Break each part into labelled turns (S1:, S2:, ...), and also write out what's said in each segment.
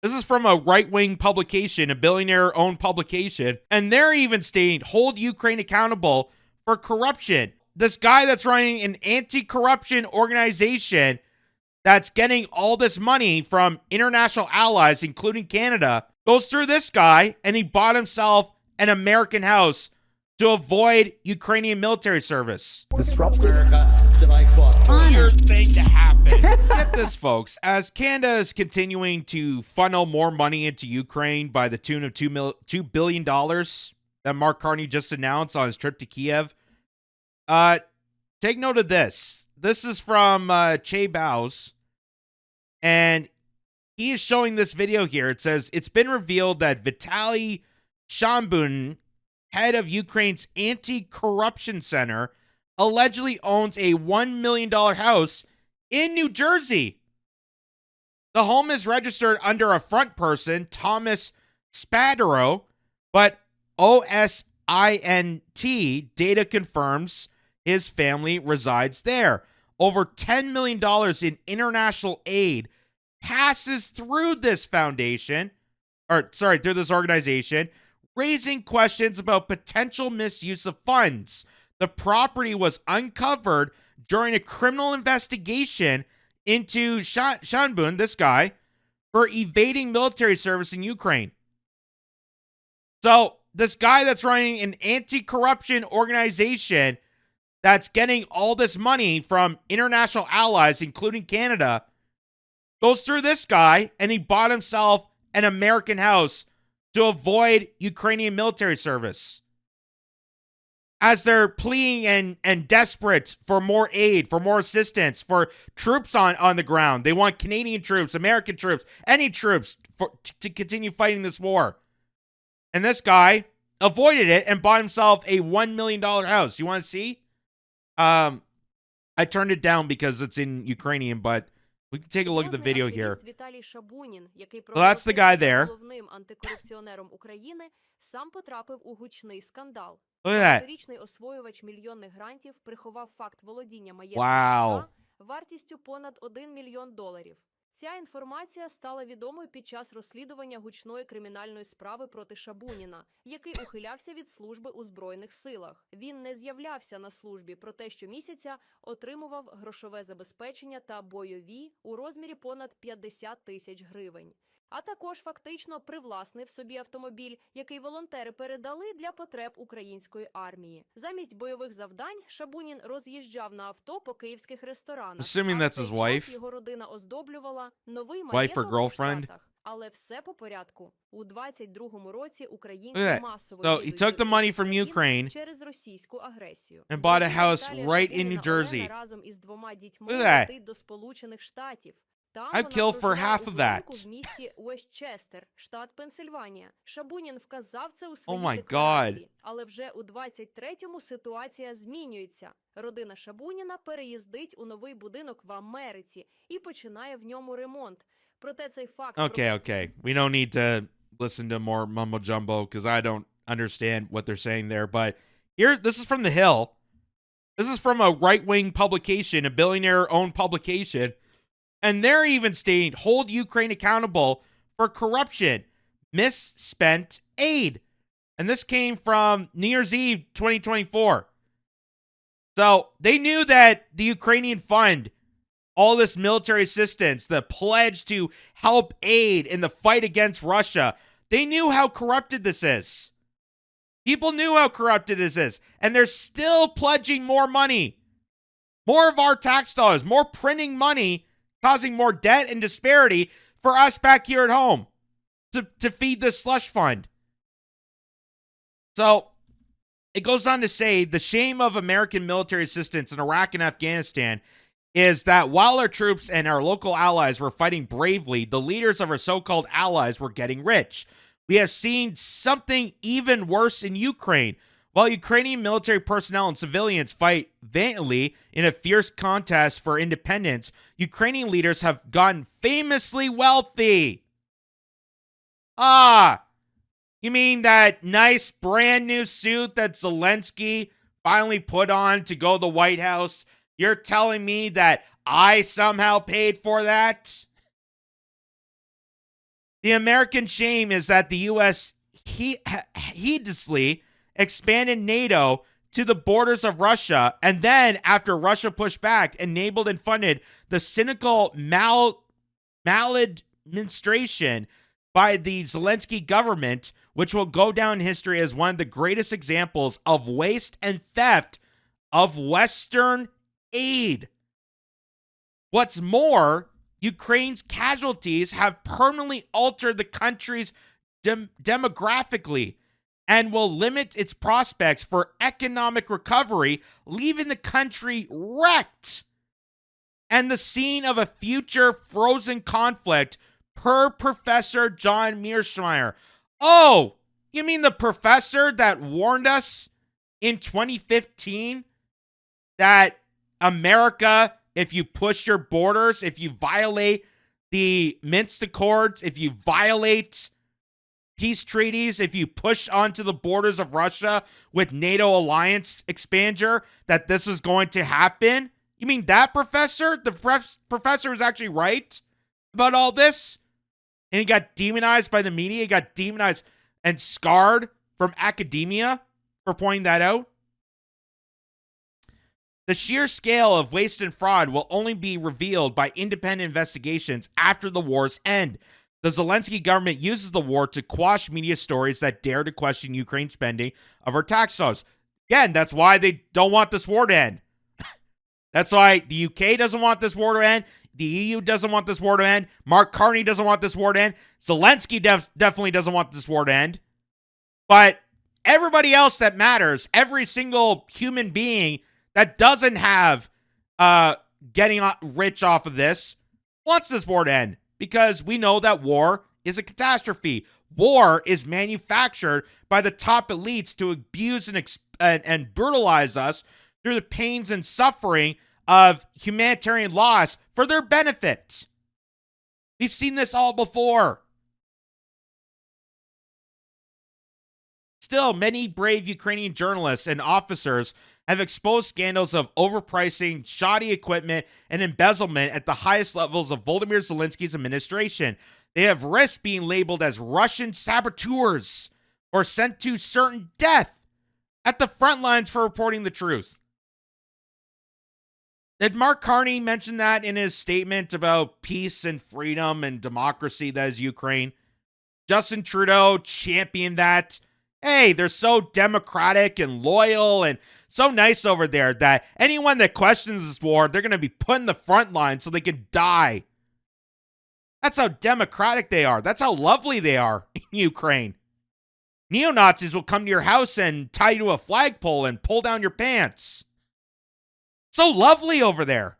S1: This is from a right-wing publication, a billionaire-owned publication, and they're even stating, hold Ukraine accountable for corruption. This guy that's running an anti-corruption organization that's getting all this money from international allies, including Canada, goes through this guy, and he bought himself an American house to avoid Ukrainian military service.
S2: Disruptive.
S1: Weird thing to happen. Get this, folks. As Canada is continuing to funnel more money into Ukraine by the tune of $2 billion that Mark Carney just announced on his trip to Kiev, take note of this. This is from Che Bao's, and he is showing this video here. It says, it's been revealed that Vitaly Shambun, head of Ukraine's anti-corruption center, allegedly owns a $1 million house in New Jersey. The home is registered under a front person, Thomas Spadaro, but OSINT data confirms his family resides there. Over $10 million in international aid passes through this foundation, through this organization, raising questions about potential misuse of funds. The property was uncovered during a criminal investigation into Shanbun, this guy, for evading military service in Ukraine. So this guy that's running an anti-corruption organization that's getting all this money from international allies, including Canada, goes through this guy, and he bought himself an American house to avoid Ukrainian military service. As they're pleading and desperate for more aid, for more assistance, for troops on the ground. They want Canadian troops, American troops, any troops to continue fighting this war. And this guy avoided it and bought himself a $1 million house. You want to see? I turned it down because it's in Ukrainian, but we can take a look at the video here. So that's the guy there.
S3: Сам потрапив у гучний скандал.
S1: Look at that.
S3: Річний освоювач мільйонних грантів приховав факт володіння маєтком
S1: Wow.
S3: США вартістю понад $1 мільйон. Ця інформація стала відомою під час розслідування гучної кримінальної справи проти Шабуніна, який ухилявся від служби у Збройних силах. Він не з'являвся на службі, проте щомісяця отримував грошове забезпечення та бойові у розмірі понад 50 тисяч гривень. А також фактично привласнив собі автомобіль, який волонтери передали для потреб української армії. Замість бойових завдань Шабунін роз'їжджав на авто по київських ресторанах.
S1: Assuming that's his wife.
S3: Його родина оздоблювала новий
S1: Wife or
S3: маєток у
S1: girlfriend.
S3: Штатах. Але все по порядку. У 22-му році
S1: Look
S3: українці
S1: at that.
S3: масово
S1: So he took the money from Ukraine
S3: через російську агресію.
S1: and bought a house
S3: Віталія
S1: right in
S3: Шабуніна
S1: New Jersey.
S3: Олена разом із двома дітьми
S1: Look at that.
S3: летить до Сполучених Штатів. Там
S1: I'd
S3: вона
S1: kill for
S3: проживає
S1: half
S3: у
S1: of
S3: будинку
S1: that.
S3: в місті Уестчестер, штат Пенсильванія. Шабунін вказав це у своїй
S1: Oh my
S3: декларації. Але вже у 23-му ситуація змінюється. Родина Шабуніна переїздить у новий будинок в Америці і починає в ньому ремонт. Проте цей факт...
S1: Okay. We don't need to listen to more mumbo jumbo because I don't understand what they're saying there. But here, this is from The Hill. This is from a right-wing publication, a billionaire-owned publication. And they're even stating, hold Ukraine accountable for corruption, misspent aid. And this came from New Year's Eve 2024. So they knew that the Ukrainian fund, all this military assistance, the pledge to help aid in the fight against Russia, they knew how corrupted this is. People knew how corrupted this is. And they're still pledging more money. More of our tax dollars, more printing money, causing more debt and disparity for us back here at home to feed this slush fund. So it goes on to say the shame of American military assistance in Iraq and Afghanistan is that while our troops and our local allies were fighting bravely, the leaders of our so-called allies were getting rich. We have seen something even worse in Ukraine. While Ukrainian military personnel and civilians fight valiantly in a fierce contest for independence, Ukrainian leaders have gotten famously wealthy. You mean that nice brand new suit that Zelensky finally put on to go to the White House? You're telling me that I somehow paid for that? The American shame is that the U.S. heedlessly expanded NATO to the borders of Russia, and then, after Russia pushed back, enabled and funded the cynical maladministration by the Zelensky government, which will go down in history as one of the greatest examples of waste and theft of Western aid. What's more, Ukraine's casualties have permanently altered the country's demographically and will limit its prospects for economic recovery, leaving the country wrecked and the scene of a future frozen conflict, per Professor John Mearsheimer. Oh, you mean the professor that warned us in 2015 that America, if you push your borders, if you violate the Minsk Accords, if you violate peace treaties, if you push onto the borders of Russia with NATO alliance expander, that this was going to happen? You mean that professor? The professor was actually right about all this? And he got demonized by the media. He got demonized and scarred from academia for pointing that out. The sheer scale of waste and fraud will only be revealed by independent investigations after the war's end. The Zelensky government uses the war to quash media stories that dare to question Ukraine's spending of our tax dollars. Again, that's why they don't want this war to end. That's why the UK doesn't want this war to end. The EU doesn't want this war to end. Mark Carney doesn't want this war to end. Zelensky definitely doesn't want this war to end. But everybody else that matters, every single human being that doesn't have getting rich off of this, wants this war to end. Because we know that war is a catastrophe. War is manufactured by the top elites to abuse and brutalize us through the pains and suffering of humanitarian loss for their benefit. We've seen this all before. Still, many brave Ukrainian journalists and officers have exposed scandals of overpricing, shoddy equipment, and embezzlement at the highest levels of Volodymyr Zelensky's administration. They have risked being labeled as Russian saboteurs or sent to certain death at the front lines for reporting the truth. Did Mark Carney mention that in his statement about peace and freedom and democracy that is Ukraine? Justin Trudeau championed that. Hey, they're so democratic and loyal and so nice over there that anyone that questions this war, they're going to be put in the front line so they can die. That's how democratic they are. That's how lovely they are in Ukraine. Neo-Nazis will come to your house and tie you to a flagpole and pull down your pants. So lovely over there.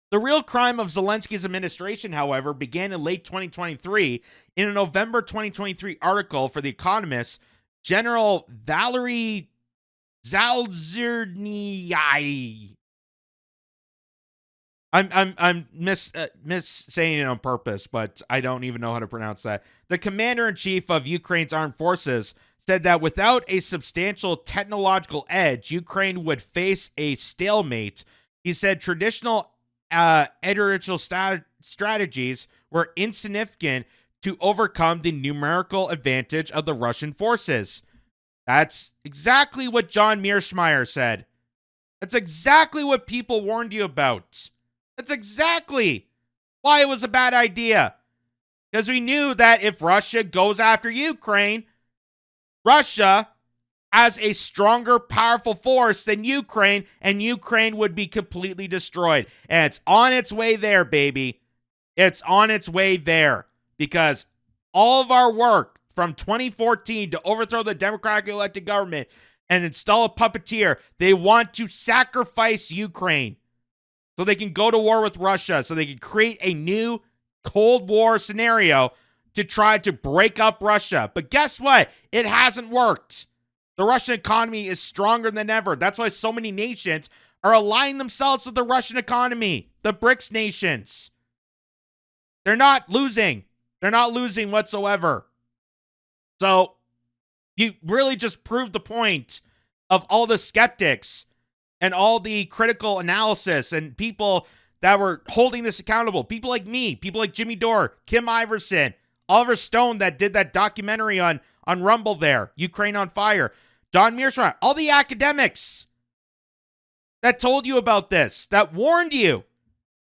S1: The real crime of Zelensky's administration, however, began in late 2023 in a November 2023 article for The Economist. General Valery Zalzerniai. I'm saying it on purpose, but I don't even know how to pronounce that. The commander-in-chief of Ukraine's armed forces said that without a substantial technological edge, Ukraine would face a stalemate. He said traditional editorial strategies were insignificant to overcome the numerical advantage of the Russian forces. That's exactly what John Mearsheimer said. That's exactly what people warned you about. That's exactly why it was a bad idea. Because we knew that if Russia goes after Ukraine, Russia has a stronger, powerful force than Ukraine, and Ukraine would be completely destroyed. And it's on its way there, baby. It's on its way there. Because all of our work from 2014 to overthrow the democratically elected government and install a puppeteer, they want to sacrifice Ukraine so they can go to war with Russia, so they can create a new Cold War scenario to try to break up Russia. But guess what? It hasn't worked. The Russian economy is stronger than ever. That's why so many nations are aligning themselves with the Russian economy. The BRICS nations. They're not losing. They're not losing whatsoever. So you really just proved the point of all the skeptics and all the critical analysis and people that were holding this accountable. People like me, people like Jimmy Dore, Kim Iverson, Oliver Stone that did that documentary on Rumble there, Ukraine on Fire, Don Mearsheimer, all the academics that told you about this, that warned you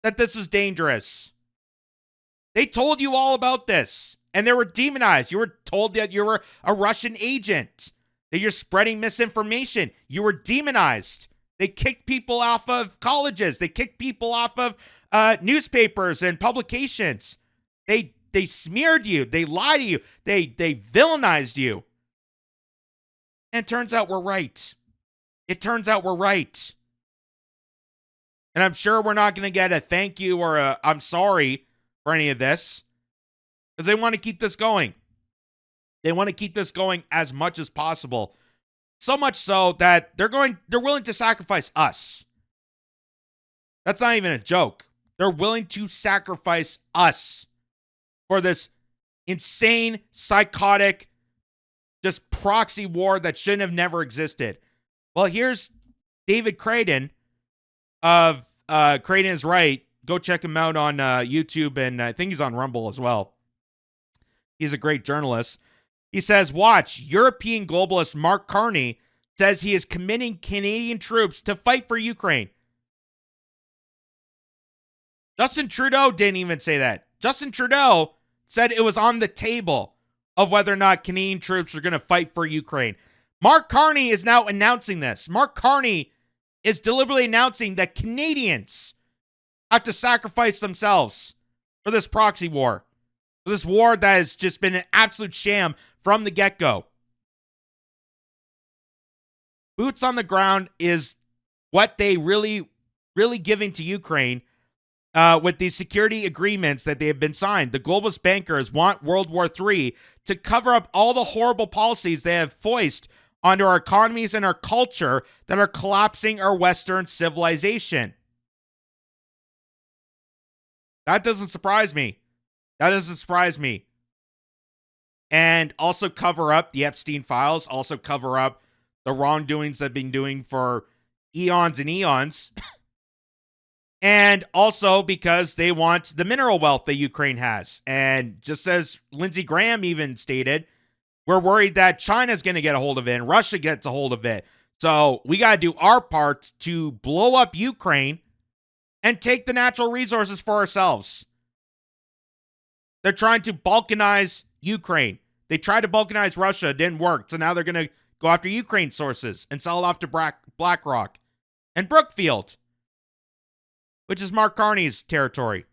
S1: that this was dangerous. They told you all about this, and they were demonized. You were told that you were a Russian agent, that you're spreading misinformation. You were demonized. They kicked people off of colleges. They kicked people off of newspapers and publications. They smeared you. They lied to you. They villainized you. And it turns out we're right. It turns out we're right. And I'm sure we're not going to get a thank you or a I'm sorry for any of this, because they want to keep this going. They want to keep this going as much as possible. So much so that they're willing to sacrifice us. That's not even a joke. They're willing to sacrifice us for this insane, psychotic, just proxy war that shouldn't have never existed. Well, here's David Creighton of Creighton is Right. Go check him out on YouTube, and I think he's on Rumble as well. He's a great journalist. He says, watch, European globalist Mark Carney says he is committing Canadian troops to fight for Ukraine. Justin Trudeau didn't even say that. Justin Trudeau said it was on the table of whether or not Canadian troops are going to fight for Ukraine. Mark Carney is now announcing this. Mark Carney is deliberately announcing that Canadians have to sacrifice themselves for this proxy war. For this war that has just been an absolute sham from the get-go. Boots on the ground is what they really giving to Ukraine with these security agreements that they have been signed. The globalist bankers want World War III to cover up all the horrible policies they have foisted onto our economies and our culture that are collapsing our Western civilization. That doesn't surprise me. That doesn't surprise me. And also cover up the Epstein files, also cover up the wrongdoings they've been doing for eons and eons. And also because they want the mineral wealth that Ukraine has. And just as Lindsey Graham even stated, we're worried that China's going to get a hold of it and Russia gets a hold of it. So we got to do our part to blow up Ukraine and take the natural resources for ourselves. They're trying to balkanize Ukraine. They tried to balkanize Russia. It didn't work. So now they're going to go after Ukraine sources and sell it off to BlackRock and Brookfield, which is Mark Carney's territory.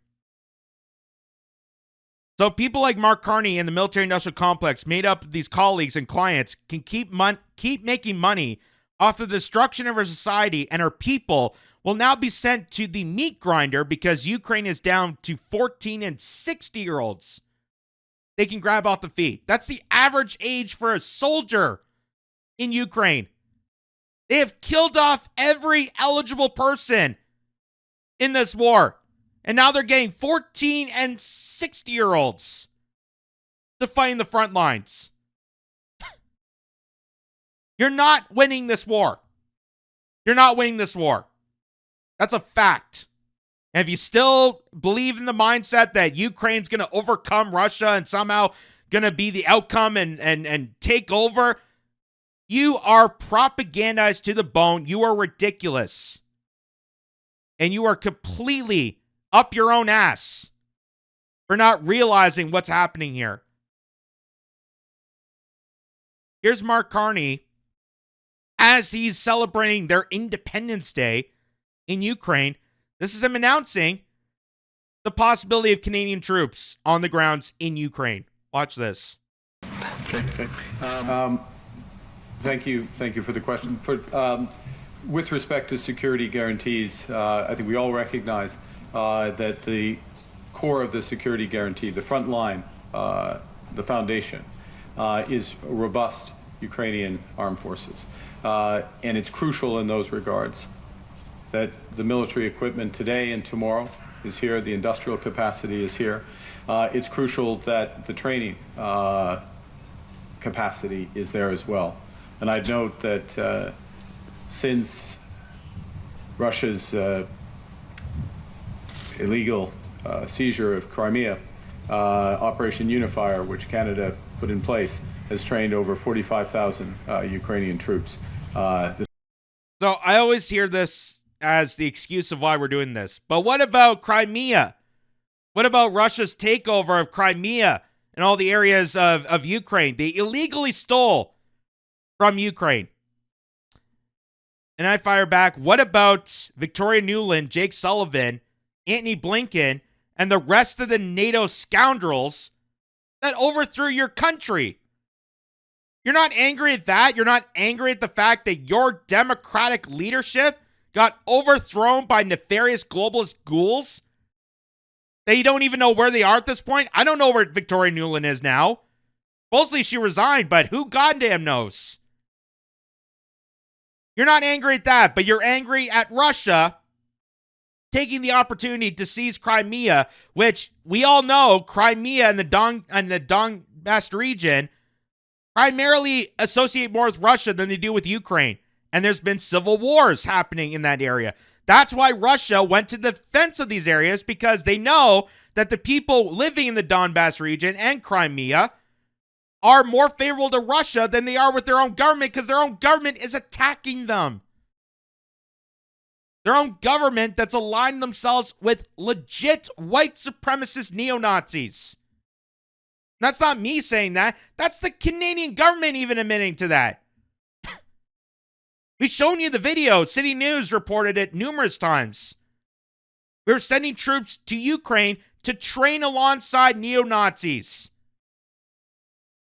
S1: So people like Mark Carney and the military-industrial complex made up of these colleagues and clients can keep making money off the destruction of our society, and our people will now be sent to the meat grinder because Ukraine is down to 14 and 60-year-olds. They can grab off the feet. That's the average age for a soldier in Ukraine. They have killed off every eligible person in this war. And now they're getting 14 and 60-year-olds to fight in the front lines. You're not winning this war. You're not winning this war. That's a fact. And if you still believe in the mindset that Ukraine's going to overcome Russia and somehow going to be the outcome and take over, you are propagandized to the bone. You are ridiculous. And you are completely up your own ass for not realizing what's happening here. Here's Mark Carney as he's celebrating their Independence Day in Ukraine. This is him announcing the possibility of Canadian troops on the grounds in Ukraine. Watch this.
S2: Okay. Thank you for the question. With respect to security guarantees, I think we all recognize that the core of the security guarantee, the front line, the foundation, is robust Ukrainian armed forces. And it's crucial in those regards that the military equipment today and tomorrow is here, the industrial capacity is here. It's crucial that the training capacity is there as well. And I'd note that since Russia's illegal seizure of Crimea, Operation Unifier, which Canada put in place, has trained over 45,000 Ukrainian troops.
S1: So I always hear this as the excuse of why we're doing this. But what about Crimea? What about Russia's takeover of Crimea and all the areas of Ukraine? They illegally stole from Ukraine. And I fire back, what about Victoria Nuland, Jake Sullivan, Antony Blinken, and the rest of the NATO scoundrels that overthrew your country? You're not angry at that? You're not angry at the fact that your democratic leadership got overthrown by nefarious globalist ghouls? That you don't even know where they are at this point? I don't know where Victoria Nuland is now. Mostly she resigned, but who goddamn knows? You're not angry at that, but you're angry at Russia taking the opportunity to seize Crimea, which we all know Crimea and the Donbass region primarily associate more with Russia than they do with Ukraine. And there's been civil wars happening in that area. That's why Russia went to the defense of these areas, because they know that the people living in the Donbass region and Crimea are more favorable to Russia than they are with their own government, because their own government is attacking them. Their own government that's aligned themselves with legit white supremacist neo-Nazis. That's not me saying that. That's the Canadian government even admitting to that. We've shown you the video. City News reported it numerous times. We're sending troops to Ukraine to train alongside neo-Nazis.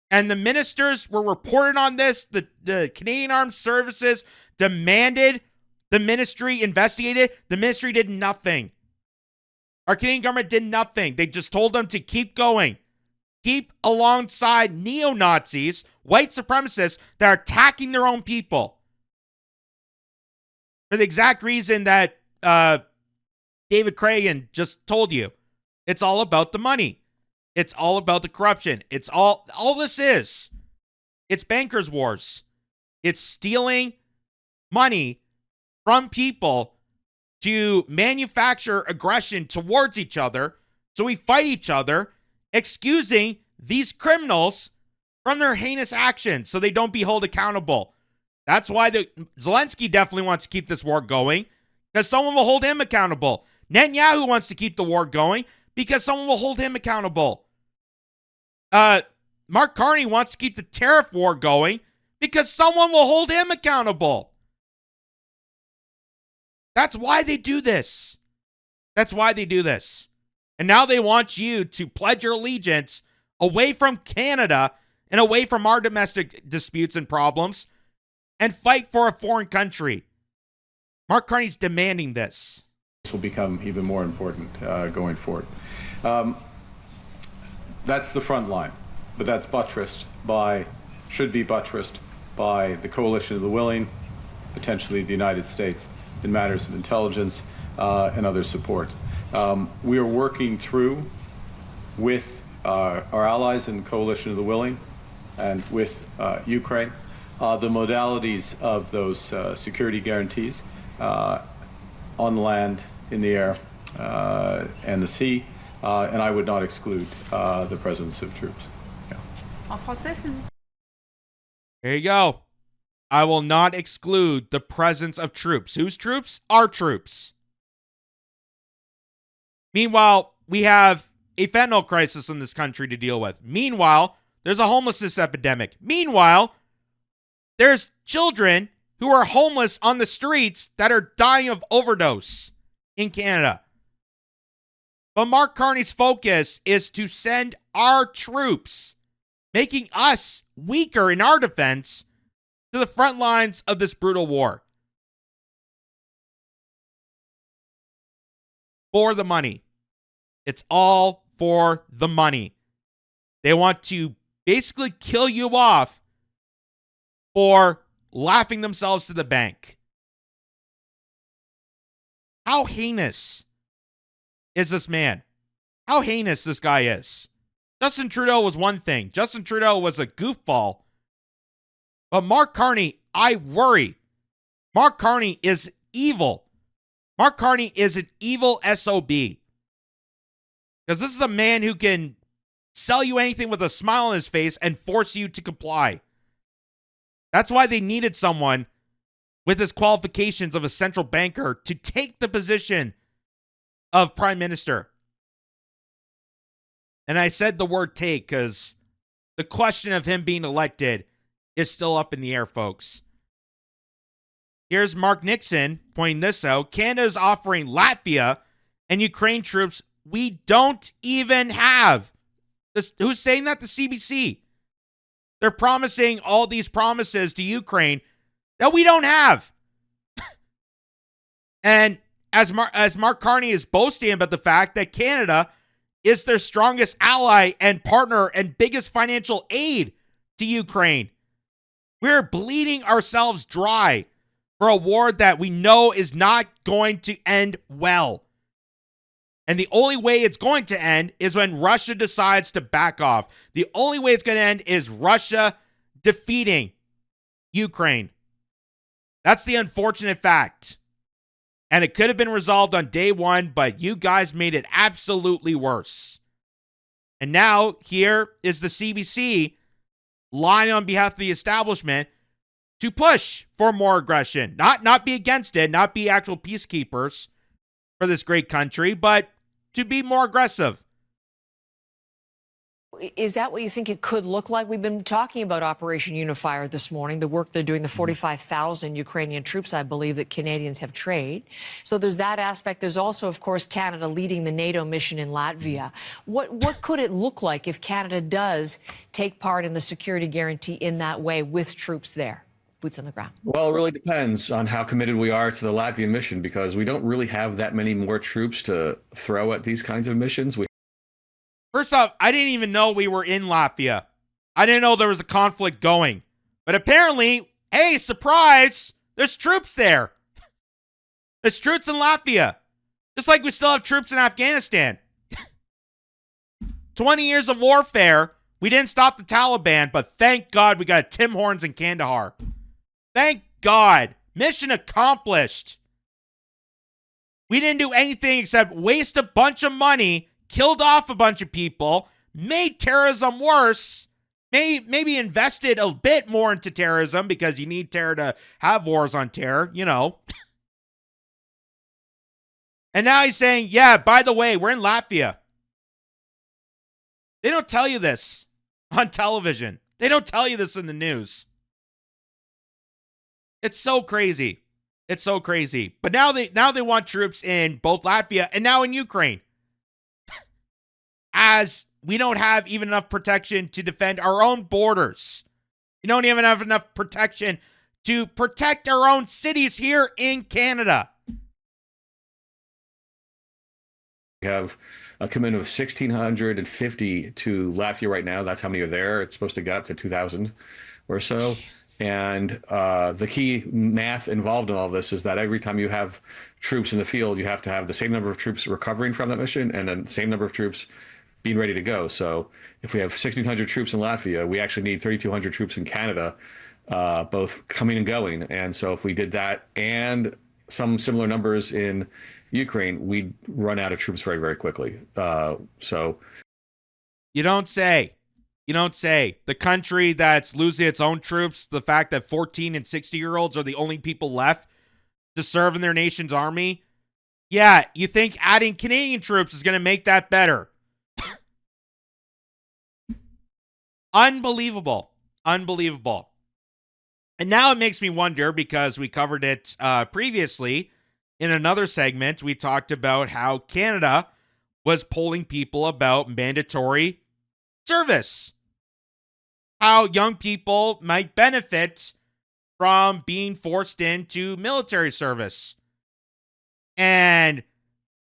S1: And the ministers were reported on this. The Canadian Armed Services demanded the ministry investigate it. The ministry did nothing. Our Canadian government did nothing. They just told them to keep going. Keep alongside neo-Nazis, white supremacists that are attacking their own people. For the exact reason that David Cragen just told you. It's all about the money. It's all about the corruption. It's all this is. It's bankers' wars. It's stealing money from people to manufacture aggression towards each other. So we fight each other, excusing these criminals from their heinous actions so they don't be held accountable. That's why Zelensky definitely wants to keep this war going, because someone will hold him accountable. Netanyahu wants to keep the war going because someone will hold him accountable. Mark Carney wants to keep the tariff war going because someone will hold him accountable. That's why they do this. That's why they do this. And now they want you to pledge your allegiance away from Canada and away from our domestic disputes and problems and fight for a foreign country. Mark Carney's demanding this.
S2: This will become even more important going forward. That's the front line, but that's should be buttressed by the coalition of the willing, potentially the United States, in matters of intelligence and other support. We are working through with our allies in the coalition of the willing and with Ukraine the modalities of those security guarantees on land, in the air, and the sea, and I would not exclude the presence of troops. Yeah.
S1: There you go. I will not exclude the presence of troops. Whose troops? Our troops. Meanwhile, we have a fentanyl crisis in this country to deal with. Meanwhile, there's a homelessness epidemic. Meanwhile, there's children who are homeless on the streets that are dying of overdose in Canada. But Mark Carney's focus is to send our troops, making us weaker in our defense, to the front lines of this brutal war. For the money. It's all for the money. They want to basically kill you off for laughing themselves to the bank. How heinous is this man? How heinous this guy is. Justin Trudeau was one thing. Justin Trudeau was a goofball. But Mark Carney, I worry. Mark Carney is evil. Mark Carney is an evil SOB. Because this is a man who can sell you anything with a smile on his face and force you to comply. That's why they needed someone with his qualifications of a central banker to take the position of prime minister. And I said the word take because the question of him being elected is still up in the air, folks. Here's Mark Nixon pointing this out. Canada is offering Latvia and Ukraine troops we don't even have. Who's saying that? The CBC. They're promising all these promises to Ukraine that we don't have. And as Mark Carney is boasting about the fact that Canada is their strongest ally and partner and biggest financial aid to Ukraine. We're bleeding ourselves dry for a war that we know is not going to end well. And the only way it's going to end is when Russia decides to back off. The only way it's going to end is Russia defeating Ukraine. That's the unfortunate fact. And it could have been resolved on day one, but you guys made it absolutely worse. And now here is the CBC lying on behalf of the establishment to push for more aggression. Not be against it, not be actual peacekeepers for this great country, but to be more aggressive.
S4: Is that what you think it could look like? We've been talking about Operation Unifier this morning, the work they're doing, the 45,000 Ukrainian troops, I believe, that Canadians have trained. So there's that aspect. There's also, of course, Canada leading the NATO mission in Latvia. What could it look like if Canada does take part in the security guarantee in that way with troops there? Boots on the ground.
S5: Well, it really depends on how committed we are to the Latvian mission, because we don't really have that many more troops to throw at these kinds of missions.
S1: First off, I didn't even know we were in Latvia. I didn't know there was a conflict going. But apparently, hey, surprise, there's troops there. There's troops in Latvia. Just like we still have troops in Afghanistan. 20 years of warfare. We didn't stop the Taliban, but thank God we got Tim Hortons in Kandahar. Thank God. Mission accomplished. We didn't do anything except waste a bunch of money, killed off a bunch of people, made terrorism worse, maybe invested a bit more into terrorism because you need terror to have wars on terror, you know. And now he's saying, yeah, by the way, we're in Latvia. They don't tell you this on television. They don't tell you this in the news. It's so crazy. It's so crazy. But now they want troops in both Latvia and now in Ukraine. As we don't have even enough protection to defend our own borders. We don't even have enough protection to protect our own cities here in Canada.
S5: We have a commitment of 1,650 to Latvia right now. That's how many are there. It's supposed to get up to 2,000 or so. Jeez. And the key math involved in all this is that every time you have troops in the field, you have to have the same number of troops recovering from that mission and then the same number of troops being ready to go. So if we have 1,600 troops in Latvia, we actually need 3,200 troops in Canada, both coming and going. And so if we did that and some similar numbers in Ukraine, we'd run out of troops very, very quickly. So
S1: you don't say. You don't say. The country that's losing its own troops, the fact that 14 and 60-year-olds are the only people left to serve in their nation's army. Yeah, you think adding Canadian troops is going to make that better. Unbelievable. Unbelievable. And now it makes me wonder, because we covered it previously in another segment. We talked about how Canada was polling people about mandatory service. How young people might benefit from being forced into military service. And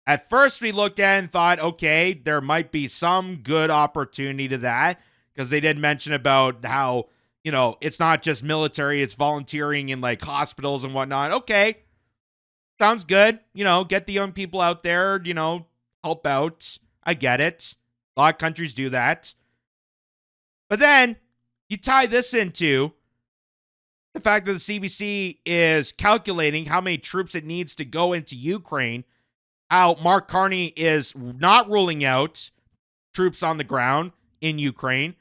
S1: at first we looked at it and thought, okay, there might be some good opportunity to that, because they did mention about how, you know, it's not just military, it's volunteering in like hospitals and whatnot. Okay, sounds good. You know, get the young people out there, you know, help out. I get it. A lot of countries do that. But then you tie this into the fact that the CBC is calculating how many troops it needs to go into Ukraine how Mark Carney is not ruling out troops on the ground in Ukraine,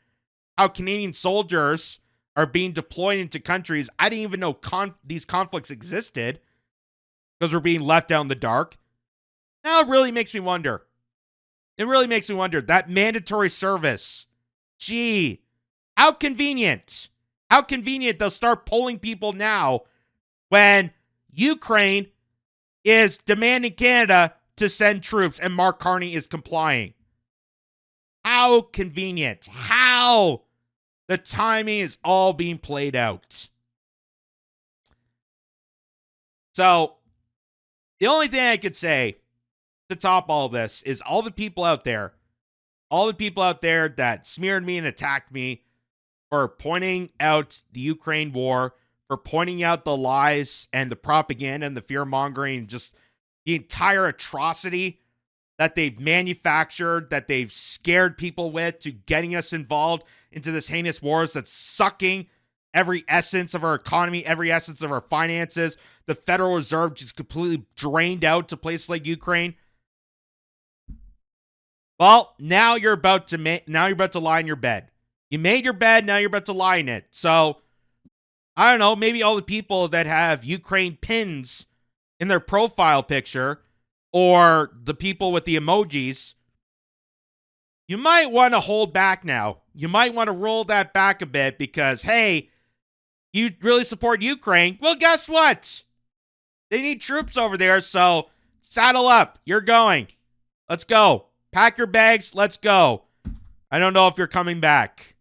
S1: how Canadian soldiers are being deployed into countries I didn't even know these conflicts existed because we're being left out in the dark. Now it really makes me wonder. It really makes me wonder. That mandatory service. Gee, how convenient. How convenient they'll start pulling people now when Ukraine is demanding Canada to send troops and Mark Carney is complying. How convenient. How the timing is all being played out. So, the only thing I could say to top all this is all the people out there that smeared me and attacked me for pointing out the Ukraine war, for pointing out the lies and the propaganda and the fear-mongering and just the entire atrocity that they've manufactured, that they've scared people with to getting us involved into this heinous wars that's sucking every essence of our economy, every essence of our finances. The Federal Reserve just completely drained out to places like Ukraine. Well, now you're about to lie in your bed. You made your bed, now you're about to lie in it. So, I don't know, maybe all the people that have Ukraine pins in their profile picture, or the people with the emojis, you might want to hold back now. You might want to roll that back a bit because, hey, you really support Ukraine. Well, guess what? They need troops over there, so saddle up. You're going. Let's go. Pack your bags. Let's go. I don't know if you're coming back.